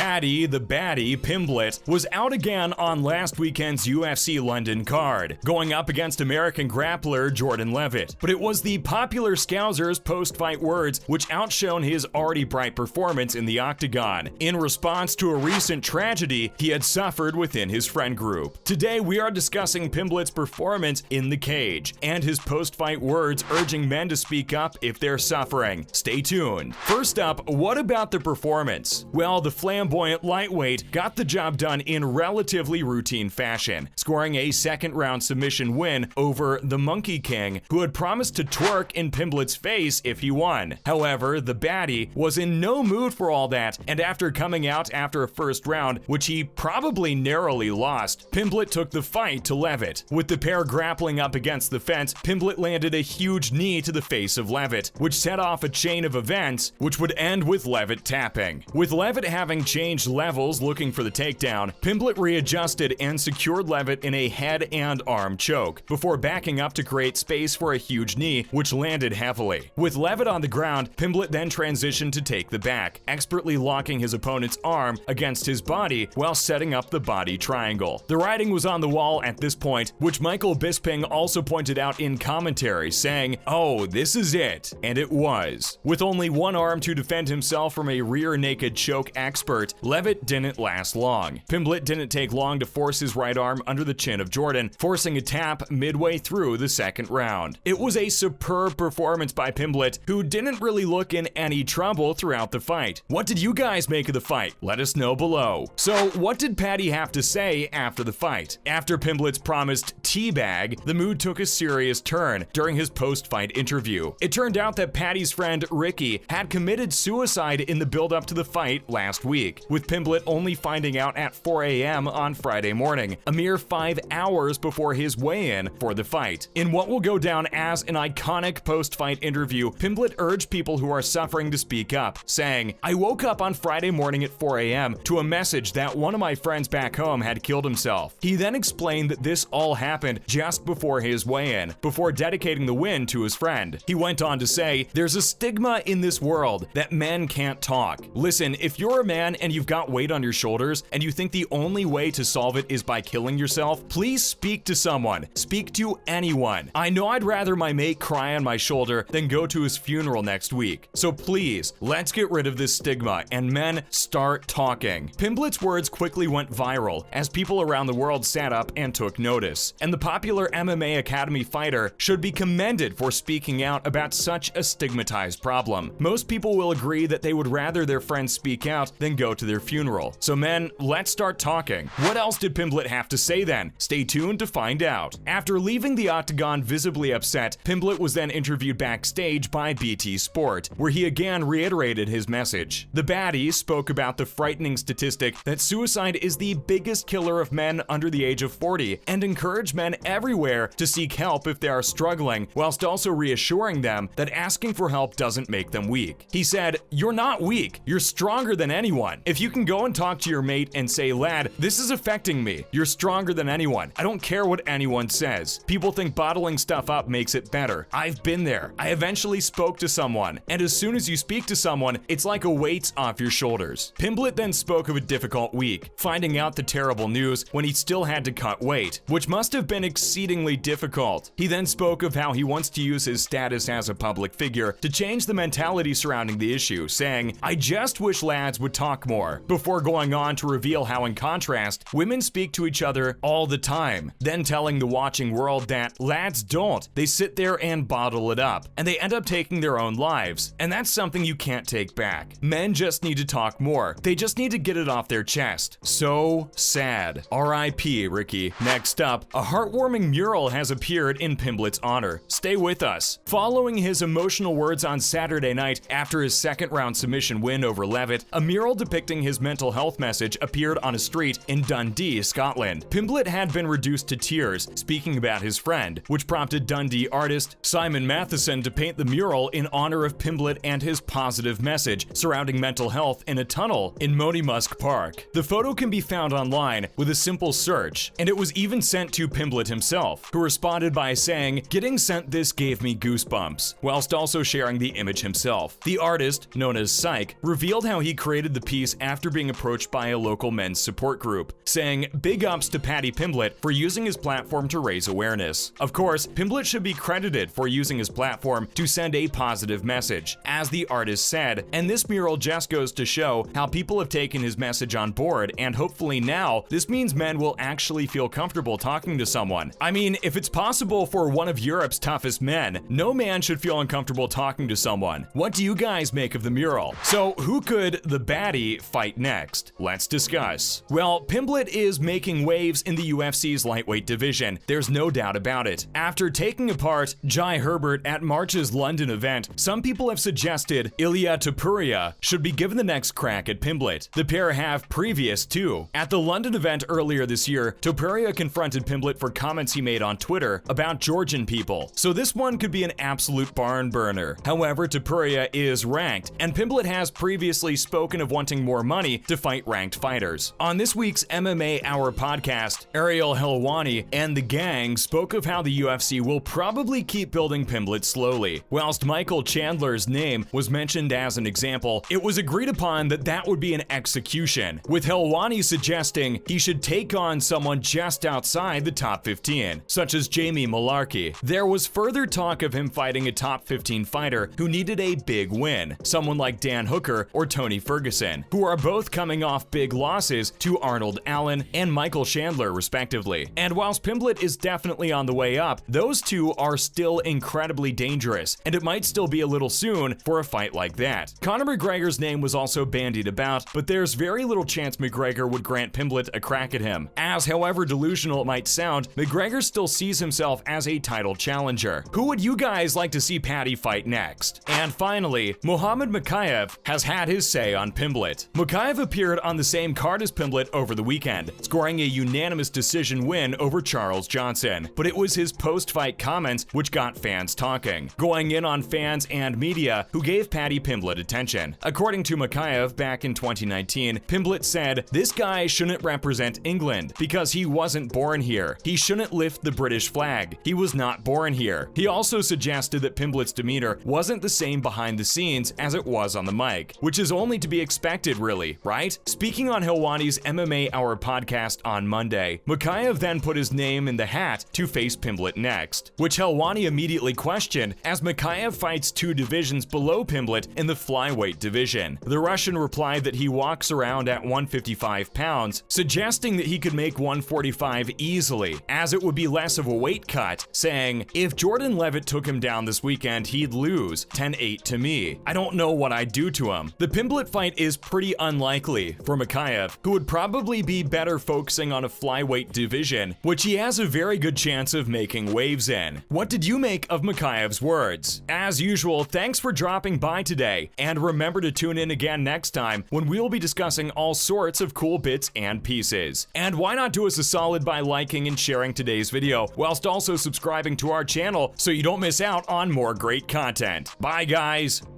Paddy the Baddy Pimblett was out again on last weekend's UFC London card, going up against American grappler Jordan Leavitt. But it was the popular Scousers post-fight words which outshone his already bright performance in the octagon, in response to a recent tragedy he had suffered within his friend group. Today we are discussing Pimblett's performance in the cage, and his post-fight words urging men to speak up if they're suffering. Stay tuned. First up, what about the performance? Well, the flamboyant lightweight got the job done in relatively routine fashion, scoring a second-round submission win over the Monkey King, who had promised to twerk in Pimblett's face if he won. However, the baddie was in no mood for all that, and after coming out after a first round, which he probably narrowly lost, Pimblett took the fight to Leavitt. With the pair grappling up against the fence, Pimblett landed a huge knee to the face of Leavitt, which set off a chain of events which would end with Leavitt tapping. With Leavitt having changed levels looking for the takedown, Pimblett readjusted and secured Leavitt in a head and arm choke, before backing up to create space for a huge knee, which landed heavily. With Leavitt on the ground, Pimblett then transitioned to take the back, expertly locking his opponent's arm against his body while setting up the body triangle. The writing was on the wall at this point, which Michael Bisping also pointed out in commentary, saying, "Oh, this is it," and it was. With only one arm to defend himself from a rear naked choke expert, Leavitt didn't last long. Pimblett didn't take long to force his right arm under the chin of Jordan, forcing a tap midway through the second round. It was a superb performance by Pimblett, who didn't really look in any trouble throughout the fight. What did you guys make of the fight? Let us know below. So, what did Paddy have to say after the fight? After Pimblett's promised teabag, the mood took a serious turn during his post-fight interview. It turned out that Paddy's friend Ricky had committed suicide in the build-up to the fight last week, with Pimblett only finding out at 4 a.m. on Friday morning, a mere 5 hours before his weigh-in for the fight. In what will go down as an iconic post-fight interview, Pimblett urged people who are suffering to speak up, saying, "I woke up on Friday morning at 4 a.m. to a message that one of my friends back home had killed himself." He then explained that this all happened just before his weigh-in, before dedicating the win to his friend. He went on to say, "There's a stigma in this world that men can't talk. Listen, if you're a man and you've got weight on your shoulders and you think the only way to solve it is by killing yourself, please speak to someone. Speak to anyone. I know I'd rather my mate cry on my shoulder than go to his funeral next week. So please, let's get rid of this stigma and men start talking." Pimblett's words quickly went viral as people around the world sat up and took notice. And the popular MMA Academy fighter should be commended for speaking out about such a stigmatized problem. Most people will agree that they would rather their friends speak out than go to their funeral. So men, let's start talking. What else did Pimblett have to say then? Stay tuned to find out. After leaving the octagon visibly upset, Pimblett was then interviewed backstage by BT Sport, where he again reiterated his message. The baddie spoke about the frightening statistic that suicide is the biggest killer of men under the age of 40, and encouraged men everywhere to seek help if they are struggling, whilst also reassuring them that asking for help doesn't make them weak. He said, "You're not weak, you're stronger than anyone. If you can go and talk to your mate and say, 'Lad, this is affecting me,' you're stronger than anyone. I don't care what anyone says. People think bottling stuff up makes it better. I've been there. I eventually spoke to someone, and as soon as you speak to someone, it's like a weight's off your shoulders." Pimblett then spoke of a difficult week, finding out the terrible news when he still had to cut weight, which must have been exceedingly difficult. He then spoke of how he wants to use his status as a public figure to change the mentality surrounding the issue, saying, "I just wish lads would talk more," before going on to reveal how, in contrast, women speak to each other all the time, then telling the watching world that lads don't. They sit there and bottle it up, and they end up taking their own lives, and that's something you can't take back. Men just need to talk more. They just need to get it off their chest. So sad. R.I.P. Ricky. Next up, a heartwarming mural has appeared in Pimblett's honor. Stay with us. Following his emotional words on Saturday night after his second-round submission win over Leavitt, a mural depicting his mental health message appeared on a street in Dundee, Scotland. Pimblett had been reduced to tears, speaking about his friend, which prompted Dundee artist Simon Matheson to paint the mural in honor of Pimblett and his positive message surrounding mental health in a tunnel in Monymusk Park. The photo can be found online with a simple search, and it was even sent to Pimblett himself, who responded by saying, "Getting sent this gave me goosebumps," whilst also sharing the image himself. The artist, known as Sank, revealed how he created the piece days after being approached by a local men's support group, saying big ups to Paddy Pimblett for using his platform to raise awareness. Of course, Pimblett should be credited for using his platform to send a positive message, as the artist said, and this mural just goes to show how people have taken his message on board, and hopefully now this means men will actually feel comfortable talking to someone. I mean, if it's possible for one of Europe's toughest men, no man should feel uncomfortable talking to someone. What do you guys make of the mural? So who could the baddie fight next? Let's discuss. Well, Pimblett is making waves in the UFC's lightweight division, there's no doubt about it. After taking apart Jai Herbert at March's London event, some people have suggested Ilia Topuria should be given the next crack at Pimblett. The pair have previous too. At the London event earlier this year, Topuria confronted Pimblett for comments he made on Twitter about Georgian people, so this one could be an absolute barn burner. However, Topuria is ranked, and Pimblett has previously spoken of wanting more money to fight ranked fighters. On this week's MMA Hour podcast, Ariel Helwani and the gang spoke of how the UFC will probably keep building Pimblett slowly. Whilst Michael Chandler's name was mentioned as an example, it was agreed upon that that would be an execution, with Helwani suggesting he should take on someone just outside the top 15, such as Jamie Malarkey. There was further talk of him fighting a top 15 fighter who needed a big win, someone like Dan Hooker or Tony Ferguson, who are both coming off big losses to Arnold Allen and Michael Chandler respectively. And whilst Pimblett is definitely on the way up, those two are still incredibly dangerous, and it might still be a little soon for a fight like that. Conor McGregor's name was also bandied about, but there's very little chance McGregor would grant Pimblett a crack at him, as however delusional it might sound, McGregor still sees himself as a title challenger. Who would you guys like to see Paddy fight next? And finally, Muhammad Mokaev has had his say on Pimblett. Mokaev appeared on the same card as Pimblett over the weekend, scoring a unanimous decision win over Charles Johnson, but it was his post-fight comments which got fans talking, going in on fans and media who gave Paddy Pimblett attention. According to Mokaev, back in 2019, Pimblett said, "This guy shouldn't represent England because he wasn't born here. He shouldn't lift the British flag. He was not born here." He also suggested that Pimblett's demeanor wasn't the same behind the scenes as it was on the mic, which is only to be expected really, right? Speaking on Helwani's MMA Hour podcast on Monday, Mokaev then put his name in the hat to face Pimblett next, which Helwani immediately questioned as Mokaev fights two divisions below Pimblett in the flyweight division. The Russian replied that he walks around at 155 pounds, suggesting that he could make 145 easily, as it would be less of a weight cut, saying, "If Jordan Leavitt took him down this weekend, he'd lose 10-8 to me. I don't know what I'd do to him." The Pimblett fight is pretty unlikely for Mokaev, who would probably be better focusing on a flyweight division, which he has a very good chance of making waves in. What did you make of Mokaev's words? As usual, thanks for dropping by today, and remember to tune in again next time when we'll be discussing all sorts of cool bits and pieces. And why not do us a solid by liking and sharing today's video, whilst also subscribing to our channel so you don't miss out on more great content. Bye guys!